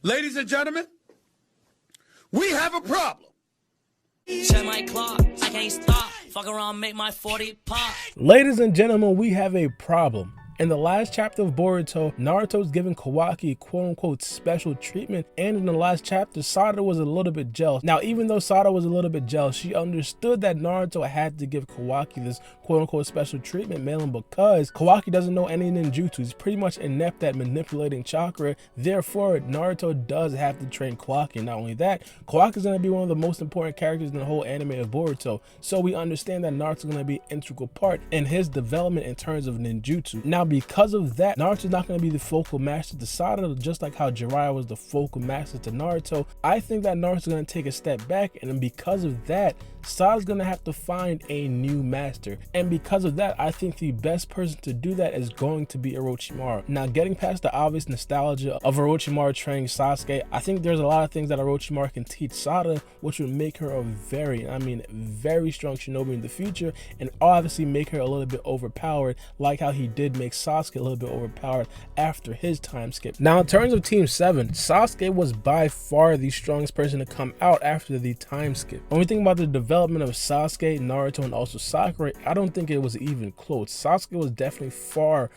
Ladies and gentlemen, we have a problem. Check my clock, I can't stop. Fuck around, make my 40 pop. Ladies and gentlemen, we have a problem. In the last chapter of Boruto, Naruto's giving Kawaki quote-unquote special treatment, and in the last chapter, Sarada was a little bit jealous. Now, even though Sarada was a little bit jealous, she understood that Naruto had to give Kawaki this quote-unquote special treatment, mainly because Kawaki doesn't know any ninjutsu. He's pretty much inept at manipulating chakra. Therefore, Naruto does have to train Kawaki. And not only that, Kawaki is going to be one of the most important characters in the whole anime of Boruto. So we understand that Naruto's going to be an integral part in his development in terms of ninjutsu. Now, because of that, Naruto's not going to be the focal master to Sarada, just like how Jiraiya was the focal master to Naruto. I think that Naruto's going to take a step back, and because of that, Sarada's going to have to find a new master. And because of that, I think the best person to do that is going to be Orochimaru. Now, getting past the obvious nostalgia of Orochimaru training Sasuke, I think there's a lot of things that Orochimaru can teach Sarada, which would make her a very strong shinobi in the future, and obviously make her a little bit overpowered, like how he did make Sasuke a little bit overpowered after his time skip. Now, in terms of Team 7, Sasuke was by far the strongest person to come out after the time skip. When we think about the development of Sasuke, Naruto, and also Sakura, I don't think it was even close. Sasuke was definitely far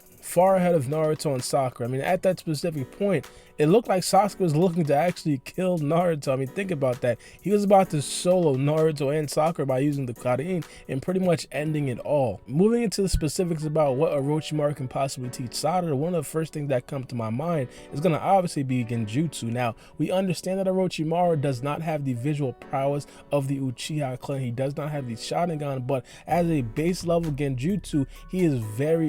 ahead of Naruto and Sakura. I mean, at that specific point, it looked like Sasuke was looking to actually kill Naruto. I mean, think about that. He was about to solo Naruto and Sakura by using the Karin and pretty much ending it all. Moving into the specifics about what Orochimaru can possibly teach Sarada, one of the first things that come to my mind is going to obviously be Genjutsu. Now, we understand that Orochimaru does not have the visual prowess of the Uchiha clan. He does not have the Sharingan, but as a base level Genjutsu, he is very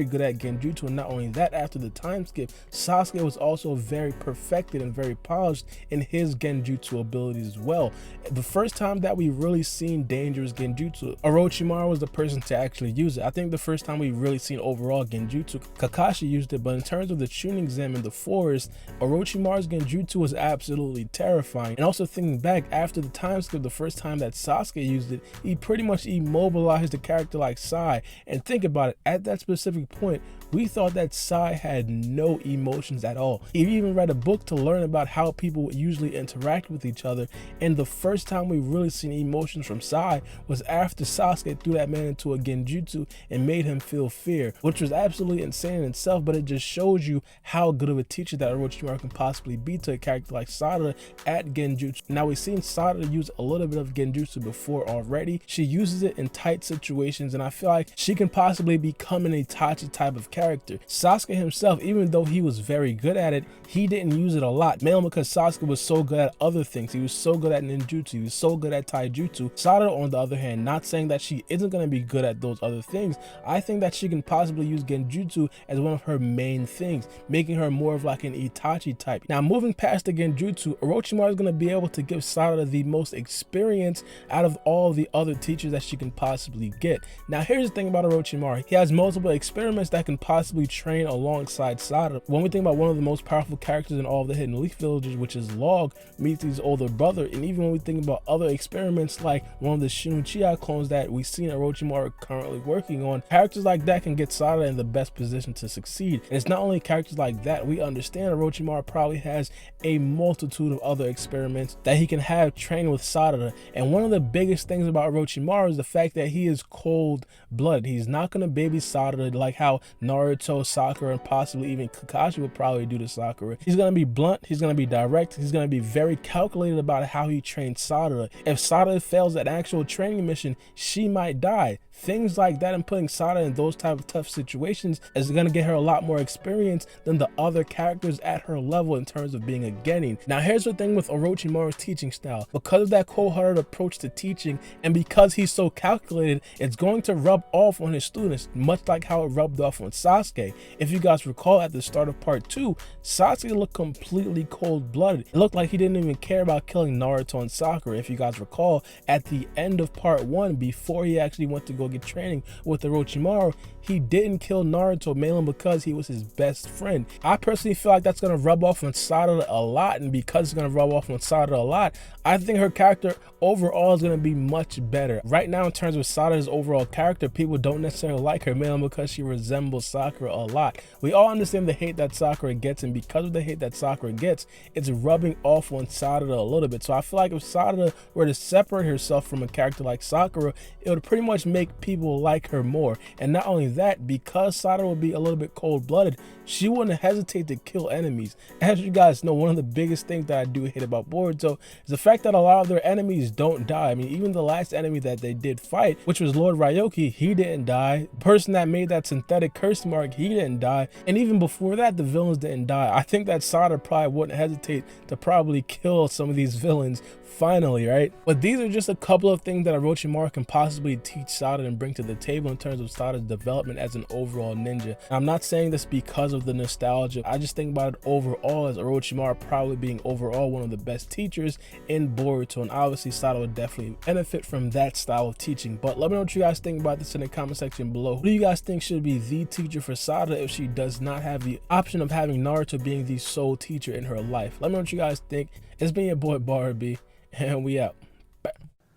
good at Genjutsu. And not only that, after the time skip, Sasuke was also very perfected and very polished in his Genjutsu abilities as well. The first time that we really seen dangerous Genjutsu, Orochimaru was the person to actually use it. I think the first time we really seen overall Genjutsu, Kakashi used it, but in terms of the Chunin exam in the forest, Orochimaru's Genjutsu was absolutely terrifying. And also thinking back, after the time skip, the first time that Sasuke used it, he pretty much immobilized a character like Sai. And think about it, at that specific point, we thought that Sai had no emotions at all. He even read a book to learn about how people usually interact with each other, and the first time we really seen emotions from Sai was after Sasuke threw that man into a Genjutsu and made him feel fear, which was absolutely insane in itself, but it just shows you how good of a teacher that Orochimaru can possibly be to a character like Sarada at Genjutsu. Now, we've seen Sarada use a little bit of Genjutsu before already. She uses it in tight situations, and I feel like she can possibly become an Itachi type of character. Sasuke himself, even though he was very good at it, he didn't use it a lot, mainly because Sasuke was so good at other things. He was so good at ninjutsu, he was so good at taijutsu. Sarada, on the other hand, not saying that she isn't going to be good at those other things, I think that she can possibly use Genjutsu as one of her main things, making her more of like an Itachi type. Now, moving past the Genjutsu, Orochimaru is going to be able to give Sarada the most experience out of all the other teachers that she can possibly get. Now, here's the thing about Orochimaru. He has multiple experiments that can possibly train alongside Sarada. When we think about one of the most powerful characters in all of the Hidden Leaf villages, which is Log, meets his older brother, and even when we think about other experiments like one of the Shin Uchiha clones that we've seen Orochimaru currently working on, characters like that can get Sarada in the best position to succeed. And it's not only characters like that, we understand Orochimaru probably has a multitude of other experiments that he can have trained with Sarada. And one of the biggest things about Orochimaru is the fact that he is cold-blooded. He's not going to baby Sarada like how Naruto, Sakura, and possibly even Kakashi would probably do to Sakura. He's going to be blunt, he's going to be direct, he's going to be very calculated about how he trains Sarada. If Sarada fails that actual training mission, she might die. Things like that, and putting Sarada in those type of tough situations is going to get her a lot more experience than the other characters at her level in terms of being a genin. Now, here's the thing with Orochimaru's teaching style. Because of that cold-hearted approach to teaching, and because he's so calculated, it's going to rub off on his students, much like how it rubbed off on Sasuke. If you guys recall, at the start of part 2, Sasuke looked completely cold-blooded. It looked like he didn't even care about killing Naruto and Sakura. If you guys recall, at the end of part 1, before he actually went to go get training with Orochimaru, he didn't kill Naruto mainly because he was his best friend. I personally feel like that's going to rub off on Sarada a lot, and because it's going to rub off on Sarada a lot, I think her character overall is going to be much better. Right now, in terms of Sarada's overall character, people don't necessarily like her mainly because she resembles Sakura a lot. We all understand the hate that Sakura gets, and because of the hate that Sakura gets, it's rubbing off on Sarada a little bit. So I feel like if Sarada were to separate herself from a character like Sakura, it would pretty much make people like her more. And not only that, because Sarada would be a little bit cold-blooded, she wouldn't hesitate to kill enemies. As you guys know, one of the biggest things that I do hate about Boruto is the fact that a lot of their enemies don't die. I mean, even the last enemy that they did fight, which was Lord Ryoki, he didn't die. The person that made that synthetic curse mark, he didn't die. And even before that, the villains didn't die. I think that Sarada probably wouldn't hesitate to probably kill some of these villains finally, right? But these are just a couple of things that Orochimaru can possibly teach Sarada and bring to the table in terms of Sarada's development as an overall ninja. I'm not saying this because of the nostalgia. I just think about it overall as Orochimaru probably being overall one of the best teachers in Boruto, and obviously Sarada would definitely benefit from that style of teaching. But let me know what you guys think about this in the comment section below. Who do you guys think should be the teacher for Sarada if she does not have the option of having Naruto being the sole teacher in her life? Let me know what you guys think. It's been your boy Barbie, and we out. Bye.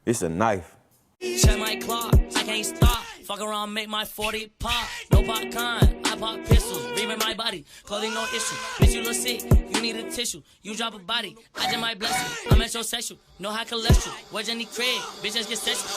It's a knife. Check my clock, I can't stop. Fuck around, make my 40 pop. No popcorn, I pop pistols. Reaming my body, clothing no issue. Bitch, you look sick, you need a tissue. You drop a body, I just might bless you. I'm at your sexual, no high cholesterol. Where's Jenny Craig? Bitch, just get sexual.